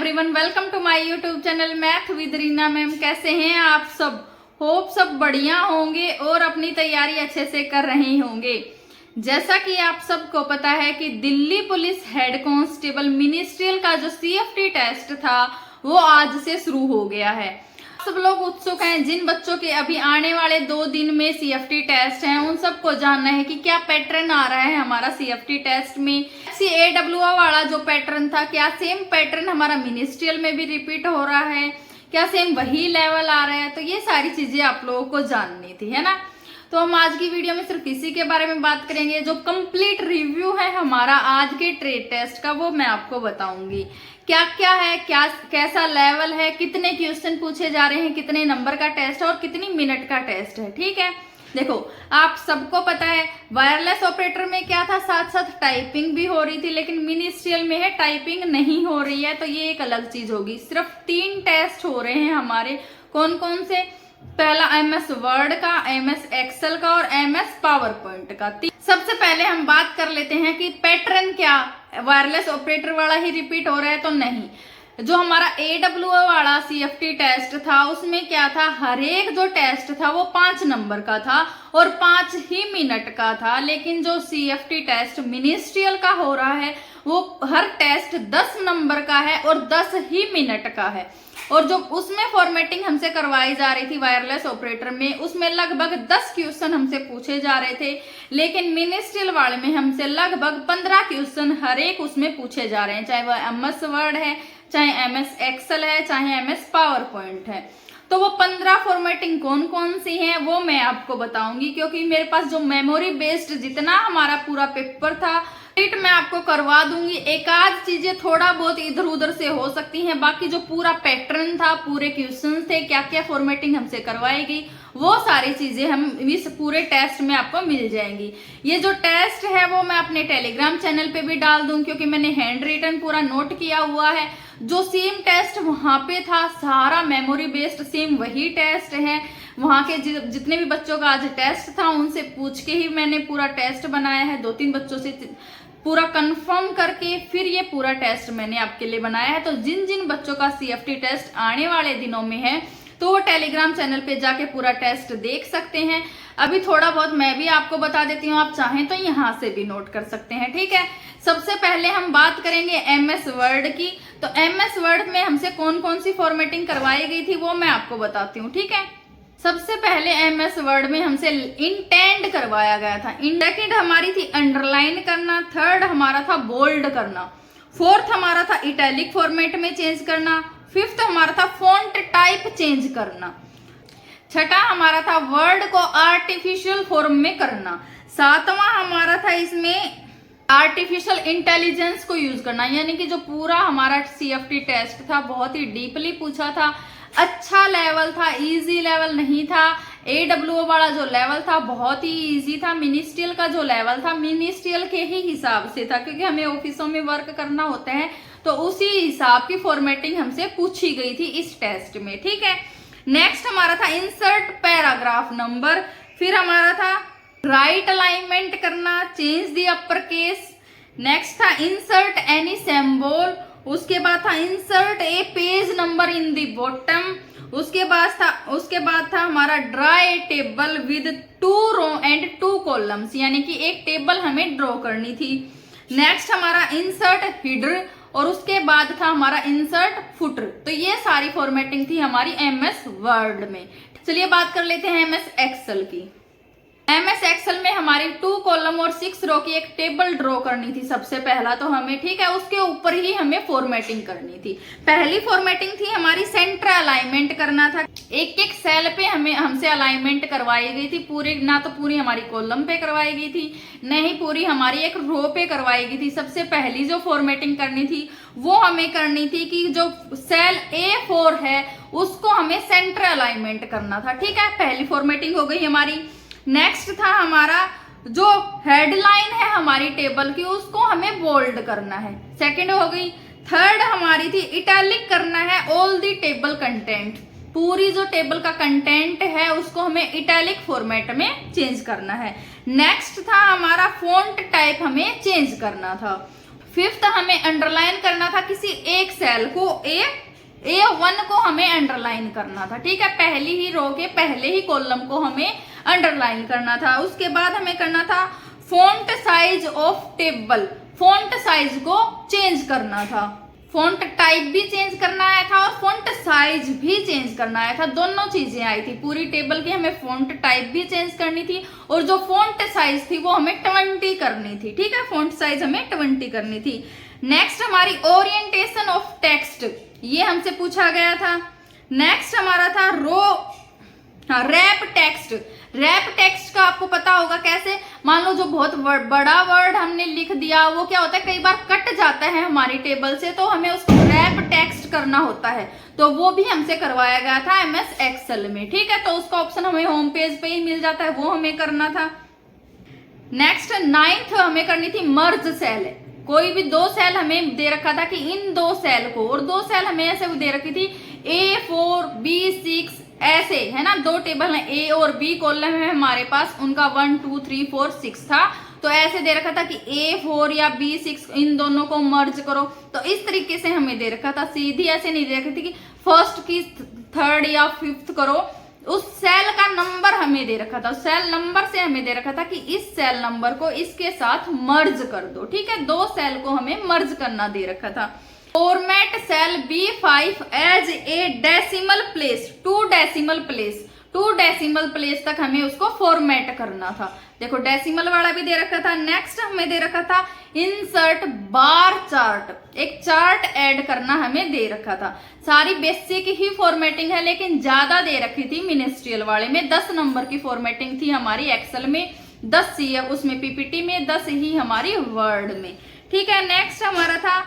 Everyone, welcome to my YouTube channel math with Reena ma'am. कैसे हैं आप सब? होप सब बढ़िया होंगे और अपनी तैयारी अच्छे से कर रहे होंगे। जैसा कि आप सबको पता है कि Delhi police head constable ministerial का जो CFT टेस्ट था वो आज से शुरू हो गया है। सब लोग उत्सुक हैं। जिन बच्चों के अभी आने वाले 2 दिन में CFT टेस्ट हैं उन सबको जानना है कि क्या पैटर्न आ रहा है हमारा CFT टेस्ट में। AWO वाला जो पैटर्न था, क्या सेम पैटर्न हमारा मिनिस्ट्रियल में भी रिपीट हो रहा है, क्या सेम वही लेवल आ रहा है। तो ये सारी चीजें आप लोगों को जाननी थी, है ना। तो हम आज की वीडियो में सिर्फ इसी के बारे में बात करेंगे। जो कंप्लीट रिव्यू है हमारा आज के ट्रेड टेस्ट का वो मैं आपको बताऊंगी। क्या क्या है, क्या कैसा लेवल है, कितने क्वेश्चन पूछे जा रहे हैं, कितने नंबर का टेस्ट है और कितनी मिनट का टेस्ट है। ठीक है, देखो आप सबको पता है वायरलेस ऑपरेटर में क्या था, साथ साथ टाइपिंग भी हो रही थी, लेकिन मिनिस्ट्रियल में है टाइपिंग नहीं हो रही है। तो ये एक अलग चीज होगी। सिर्फ 3 टेस्ट हो रहे हैं हमारे। कौन कौन से? पहला MS वर्ड का, MS एक्सेल का और MS पावर पॉइंट का। सबसे पहले हम बात कर लेते हैं कि पैटर्न क्या वायरलेस ऑपरेटर वाला ही रिपीट हो रहा है तो नहीं। जो हमारा AWO वाला CFT टेस्ट था उसमें क्या था, हर एक जो टेस्ट था वो 5 नंबर का था और 5 ही मिनट का था। लेकिन जो CFT टेस्ट मिनिस्ट्रियल का हो रहा है वो हर टेस्ट 10 नंबर का है और 10 ही मिनट का है। और जो उसमें फॉर्मेटिंग हमसे करवाई जा रही थी वायरलेस ऑपरेटर में, उसमें लगभग 10 क्वेश्चन हमसे पूछे जा रहे थे, लेकिन मिनिस्ट्रियल वाले में हमसे लगभग 15 क्वेश्चन हर एक उसमें पूछे जा रहे हैं। चाहे वह MS वर्ड है, चाहे MS एक्सेल है, चाहे MS पावर पॉइंट है। तो वो 15 फॉर्मेटिंग कौन कौन सी हैं वो मैं आपको बताऊंगी, क्योंकि मेरे पास जो मेमोरी बेस्ड जितना हमारा पूरा पेपर था मैं आपको करवा दूंगी। एक आध चीजें थोड़ा बहुत इधर उधर से हो सकती हैं, बाकी जो पूरा पैटर्न था, पूरे क्वेश्चन थे, क्या क्या फॉर्मेटिंग हमसे करवाई गई, वो सारी चीजें हम इस पूरे टेस्ट में आपको मिल जाएंगी। ये जो टेस्ट है वो मैं अपने टेलीग्राम चैनल पे भी डाल दूं, क्योंकि मैंने हैंड रिटन पूरा नोट किया हुआ है। जो सेम टेस्ट वहां पे था सारा मेमोरी बेस्ड सेम वही टेस्ट है। वहां के जितने भी बच्चों का आज टेस्ट था उनसे पूछ के ही मैंने पूरा टेस्ट बनाया है। 2-3 बच्चों से पूरा कंफर्म करके फिर ये पूरा टेस्ट मैंने आपके लिए बनाया है। तो जिन जिन बच्चों का CFT टेस्ट आने वाले दिनों में है तो वो टेलीग्राम चैनल पे जाके पूरा टेस्ट देख सकते हैं। अभी थोड़ा बहुत मैं भी आपको बता देती हूँ, आप चाहें तो यहाँ से भी नोट कर सकते हैं। ठीक है, सबसे पहले हम बात करेंगे MS वर्ड की। तो MS वर्ड में हमसे कौन कौन सी फॉर्मेटिंग करवाई गई थी वो मैं आपको बताती हूँ। ठीक है, सबसे पहले MS वर्ड में हमसे इंटेंड करवाया गया था। सेकंड हमारी थी अंडरलाइन करना, थर्ड हमारा था बोल्ड करना, फोर्थ हमारा था इटैलिक फॉर्मेट में चेंज करना, फिफ्थ हमारा था फॉन्ट टाइप चेंज करना, छठा हमारा था वर्ड को आर्टिफिशियल फॉर्म में करना, सातवां हमारा था इसमें आर्टिफिशियल इंटेलिजेंस को यूज करना। यानी कि जो पूरा हमारा CFT टेस्ट था बहुत ही डीपली पूछा था, अच्छा लेवल था, इजी लेवल नहीं था। AWO वाला जो लेवल था बहुत ही इजी था। मिनिस्ट्रियल का जो लेवल था मिनिस्ट्रियल के ही हिसाब से था, क्योंकि हमें ऑफिसों में वर्क करना होता है तो उसी हिसाब की फॉर्मेटिंग हमसे पूछी गई थी इस टेस्ट में। ठीक है, नेक्स्ट हमारा था इंसर्ट पैराग्राफ नंबर, फिर हमारा था राइट अलाइनमेंट करना, change the upper case, next था इंसर्ट एनी सिंबल, उसके बाद था insert a page number in the bottom, उसके बाद था हमारा draw a table with 2 row and 2 columns, यानी कि एक टेबल हमें ड्रॉ करनी थी। नेक्स्ट हमारा इंसर्ट हिडर और उसके बाद था हमारा इंसर्ट फुटर। तो ये सारी फॉर्मेटिंग थी हमारी MS वर्ड में। चलिए बात कर लेते हैं MS एक्सेल की। MS एक्सेल में हमारी 2 कॉलम और 6 रो की एक टेबल ड्रॉ करनी थी सबसे पहला तो हमें। ठीक है, उसके ऊपर ही हमें फॉर्मेटिंग करनी थी। पहली फॉर्मेटिंग थी हमारी सेंटर अलाइनमेंट करना था। एक एक सेल पे हमसे अलाइनमेंट करवाई गई थी। पूरी ना तो पूरी हमारी कॉलम पे करवाई गई थी, न ही पूरी हमारी एक रो पे करवाई गई थी। सबसे पहली जो फॉर्मेटिंग करनी थी वो हमें करनी थी कि जो सेल A4 है उसको हमें सेंटर अलाइनमेंट करना था। ठीक है, पहली फॉर्मेटिंग हो गई हमारी। नेक्स्ट था हमारा जो हेडलाइन है हमारी टेबल की उसको हमें बोल्ड करना है, सेकंड हो गई। थर्ड हमारी थी इटैलिक करना है ऑल द टेबल कंटेंट, पूरी जो टेबल का कंटेंट है उसको हमें इटैलिक फॉर्मेट में चेंज करना है। नेक्स्ट था हमारा फॉन्ट टाइप हमें चेंज करना था। फिफ्थ हमें अंडरलाइन करना था किसी एक सेल को, A1 को हमें अंडरलाइन करना था, ठीक है, पहली ही रो के पहले ही कॉलम को हमें अंडरलाइन करना था। उसके बाद हमें करना था font size of table, font size को चेंज करना था, फॉन्ट टाइप भी चेंज करना आया था और फॉन्ट साइज भी चेंज करना आया था, दोनों चीजें आई थी। पूरी टेबल की हमें फॉन्ट टाइप भी चेंज करनी थी और जो फॉन्ट साइज थी वो हमें 20 करनी थी, ठीक है, फॉन्ट साइज हमें 20 करनी थी। नेक्स्ट हमारी ओरिएंटेशन ऑफ टेक्स्ट, ये हमसे पूछा गया था। नेक्स्ट हमारा था रैप टेक्स्ट। रैप टेक्स्ट का आपको पता होगा कैसे, मान लो जो बहुत बड़ा वर्ड हमने लिख दिया वो क्या होता है, कई बार कट जाता है हमारी टेबल से, तो हमें उसको रैप टेक्स्ट करना होता है, तो वो भी हमसे करवाया गया था MS एक्सेल में, ठीक है, तो उसका ऑप्शन हमें होम पेज पे ही मिल जाता है, वो हमें करना था। नेक्स्ट 9th हमें करनी थी मर्ज सेल। कोई भी 2 सेल हमें दे रखा था कि इन 2 सेल को, और 2 सेल हमें ऐसे दे रखी थी A4 B6 ऐसे, है ना, 2 टेबल है, A और B कॉलम है हमारे पास, उनका 1 2 3 4 6 था, तो ऐसे दे रखा था कि A4 या B6 इन दोनों को मर्ज करो, तो इस तरीके से हमें दे रखा था, सीधी ऐसे नहीं दे रखी थी कि फर्स्ट की थर्ड या फिफ्थ करो, उस सेल का नंबर हमें दे रखा था, सेल नंबर से हमें दे रखा था कि इस सेल नंबर को इसके साथ मर्ज कर दो, ठीक है, 2 सेल को हमें मर्ज करना दे रखा था। Format cell B5 as a decimal place, 2 decimal place, 2 decimal place तक हमें उसको फॉर्मेट करना था। देखो डेसिमल वाला भी दे रखा था। नेक्स्ट हमें दे रखा था इंसर्ट बार चार्ट, एक चार्ट ऐड करना हमें दे रखा था। सारी बेसिक ही फॉर्मेटिंग है, लेकिन ज्यादा दे रखी थी मिनिस्ट्रियल वाले में, 10 नंबर की फॉर्मेटिंग थी हमारी एक्सेल में, 10 CF उसमें PPT में, 10 ही हमारी वर्ड में, ठीक है। नेक्स्ट हमारा था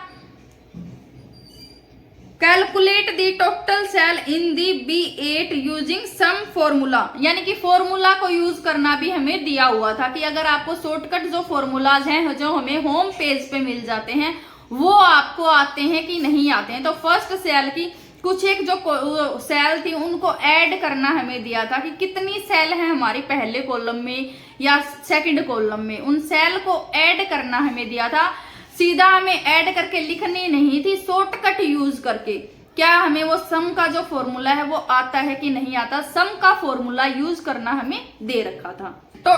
calculate the total cell in the B8 using some formula, यानी कि फॉर्मूला को यूज करना भी हमें दिया हुआ था कि अगर आपको शॉर्टकट जो फॉर्मूलाज हैं जो हमें होम पेज पे मिल जाते हैं वो आपको आते हैं कि नहीं आते हैं। तो फर्स्ट सेल की कुछ एक जो सेल थी उनको ऐड करना हमें दिया था कि कितनी सेल है हमारी पहले कॉलम में या सेकंड कॉलम में, उन सेल को ऐड करना हमें दिया था। सीधा हमें ऐड करके लिखनी नहीं थी, शॉर्टकट यूज करके क्या हमें वो सम का जो फॉर्मूला है वो आता है कि नहीं आता, सम का फॉर्मूला यूज करना हमें दे रखा था। तो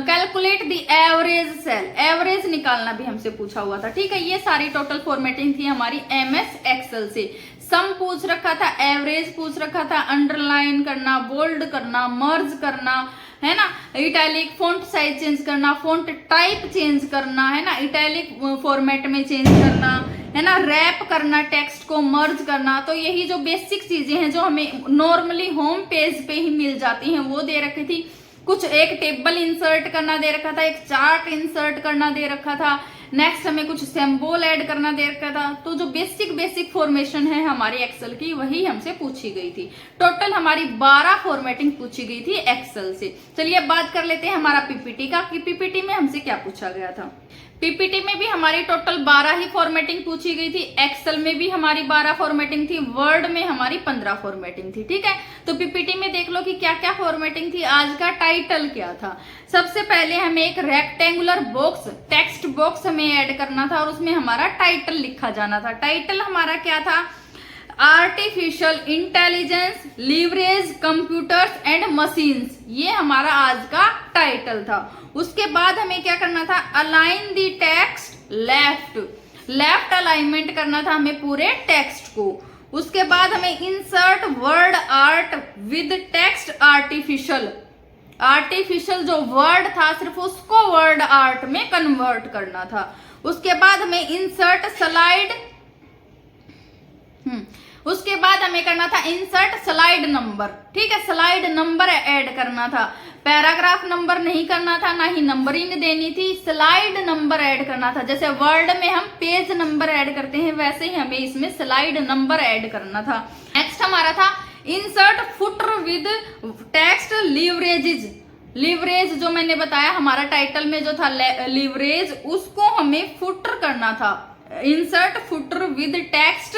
calculate the average cell, average निकालना भी हमसे पूछा हुआ था, ठीक है। ये सारी टोटल फॉर्मेटिंग थी हमारी MS एक्सेल से। सम पूछ रखा था, एवरेज पूछ रखा था, अंडरलाइन करना, बोल्ड करना, मर्ज करना, है ना, इटैलिक फॉन्ट साइज चेंज करना, फॉन्ट टाइप चेंज करना, है ना, इटैलिक फॉर्मेट में चेंज करना, है ना, रैप करना, टेक्स्ट को मर्ज करना। तो यही जो बेसिक चीजें हैं जो हमें नॉर्मली होम पेज पे ही मिल जाती हैं वो दे रखी थी। कुछ एक टेबल इंसर्ट करना दे रखा था, एक चार्ट इंसर्ट करना दे रखा था, नेक्स्ट हमें कुछ सिंबल ऐड करना दे रखा था। तो जो बेसिक फॉर्मेशन है हमारी एक्सेल की वही हमसे पूछी गई थी। टोटल हमारी 12 फॉर्मेटिंग पूछी गई थी एक्सेल से। चलिए अब बात कर लेते हैं हमारा PPT का कि PPT में हमसे क्या पूछा गया था। PPT में भी हमारी टोटल 12 ही फॉर्मेटिंग पूछी गई थी, एक्सेल में भी हमारी 12 फॉर्मेटिंग थी, वर्ड में हमारी 15 फॉर्मेटिंग थी, ठीक है। तो PPT में देख लो कि क्या क्या फॉर्मेटिंग थी। आज का टाइटल क्या था, सबसे पहले हमें एक रेक्टेंगुलर बॉक्स, टेक्स्ट बॉक्स हमें ऐड करना था और उसमें हमारा टाइटल लिखा जाना था। टाइटल हमारा क्या था, artificial intelligence leverage computers and machines, ये हमारा आज का टाइटल था। उसके बाद हमें क्या करना था, अलाइन दी टेक्स्ट लेफ्ट, लेफ्ट अलाइनमेंट करना था हमें पूरे टेक्स्ट को। उसके बाद हमें insert word art with text artificial, artificial जो वर्ड था सिर्फ उसको वर्ड आर्ट में कन्वर्ट करना था। उसके बाद हमें इंसर्ट स्लाइड, उसके बाद हमें करना था इंसर्ट स्लाइड नंबर, ठीक है, स्लाइड नंबर ऐड करना था। पैराग्राफ नंबर नहीं करना था, ना ही नंबरिंग देनी थी, स्लाइड नंबर ऐड करना था। जैसे वर्ड में हम पेज नंबर ऐड करते हैं वैसे ही हमें इसमें स्लाइड नंबर ऐड करना था। नेक्स्ट हमारा था insert footer with text leverages, leverage जो मैंने बताया हमारा टाइटल में जो था लीवरेज, उसको हमें फुटर करना था, insert footer with text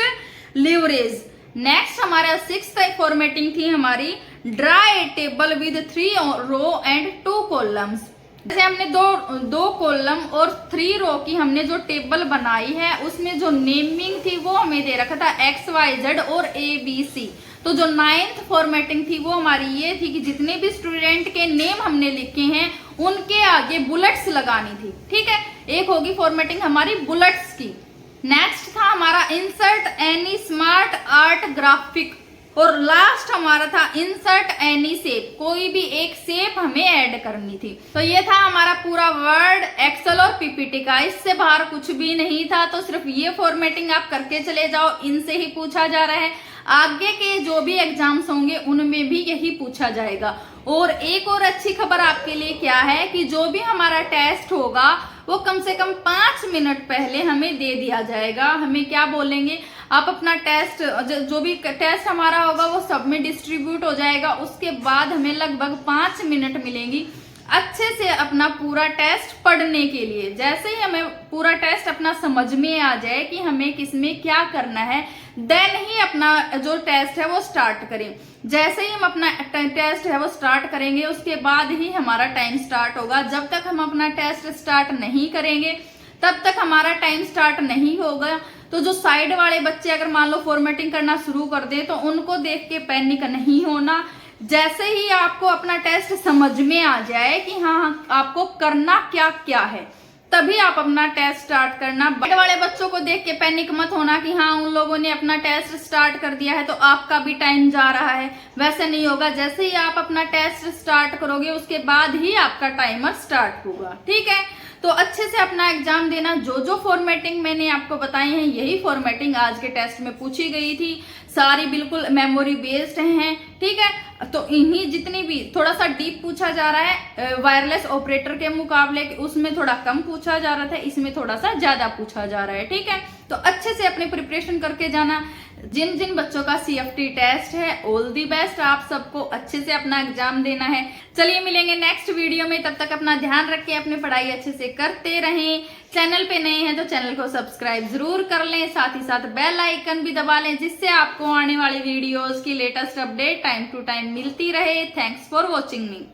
leverage. Next हमारा 6th फॉर्मेटिंग थी हमारी draw a table with 3 row and 2 columns. जैसे हमने दो कॉलम और 3 रो की हमने जो टेबल बनाई है, उसमें जो नेमिंग थी वो हमें दे रखा था XYZ और ABC। तो जो 9th फॉर्मेटिंग थी वो हमारी ये थी कि जितने भी स्टूडेंट के नेम हमने लिखे हैं उनके आगे बुलेट्स लगानी थी। ठीक है, एक होगी फॉर्मेटिंग हमारी बुलेट्स की। नेक्स्ट था हमारा insert any smart art graphic, और लास्ट हमारा था इंसर्ट एनी शेप, कोई भी एक शेप हमें ऐड करनी थी। तो ये था हमारा पूरा वर्ड, एक्सेल और पीपीटी का, इससे बाहर कुछ भी नहीं था। तो सिर्फ ये फॉर्मेटिंग आप करके चले जाओ, इनसे ही पूछा जा रहा है। आगे के जो भी एग्जाम्स होंगे उनमें भी यही पूछा जाएगा। और एक और अच्छी खबर आपके लिए क्या है कि जो भी हमारा टेस्ट होगा वो कम से कम 5 मिनट पहले हमें दे दिया जाएगा। हमें क्या बोलेंगे, आप अपना टेस्ट, जो भी टेस्ट हमारा होगा वो सब में डिस्ट्रीब्यूट हो जाएगा। उसके बाद हमें लगभग 5 मिनट मिलेंगी अच्छे से अपना पूरा टेस्ट पढ़ने के लिए। जैसे ही हमें पूरा टेस्ट अपना समझ में आ जाए कि हमें किसमें क्या करना है, देन ही अपना जो टेस्ट है वो स्टार्ट करें। जैसे ही हम अपना टेस्ट है वो स्टार्ट करेंगे, उसके बाद ही हमारा टाइम स्टार्ट होगा। जब तक हम अपना टेस्ट स्टार्ट नहीं करेंगे तब तक हमारा टाइम स्टार्ट नहीं होगा। तो जो साइड वाले बच्चे अगर मान लो फॉर्मेटिंग करना शुरू कर दे तो उनको देख के पैनिक नहीं होना। जैसे ही आपको अपना टेस्ट समझ में आ जाए कि हाँ आपको करना क्या क्या है, तभी आप अपना टेस्ट स्टार्ट करना। बड़े वाले बच्चों को देख के पैनिक मत होना कि हाँ उन लोगों ने अपना टेस्ट स्टार्ट कर दिया है तो आपका भी टाइम जा रहा है, वैसे नहीं होगा। जैसे ही आप अपना टेस्ट स्टार्ट करोगे उसके बाद ही आपका टाइमर स्टार्ट होगा। ठीक है, तो अच्छे से अपना एग्जाम देना। जो जो फॉर्मेटिंग मैंने आपको बताई है यही फॉर्मेटिंग आज के टेस्ट में पूछी गई थी, सारी बिल्कुल मेमोरी बेस्ड हैं। ठीक है, तो इन्हीं जितनी भी थोड़ा सा डीप पूछा जा रहा है वायरलेस ऑपरेटर के मुकाबले, उसमें थोड़ा कम पूछा जा रहा था, इसमें थोड़ा सा ज्यादा पूछा जा रहा है। ठीक है, तो अच्छे से अपनी प्रिपरेशन करके जाना। जिन जिन बच्चों का CFT टेस्ट है, ऑल दी बेस्ट, आप सबको अच्छे से अपना एग्जाम देना है। चलिए मिलेंगे नेक्स्ट वीडियो में, तब तक अपना ध्यान रखें, अपनी पढ़ाई अच्छे से करते रहें। चैनल पे नए हैं तो चैनल को सब्सक्राइब जरूर कर लें, साथ ही साथ बेल आइकन भी दबा लें, जिससे आपको आने वाली वीडियोस की latest update time to time मिलती रहे। Thanks for watching me.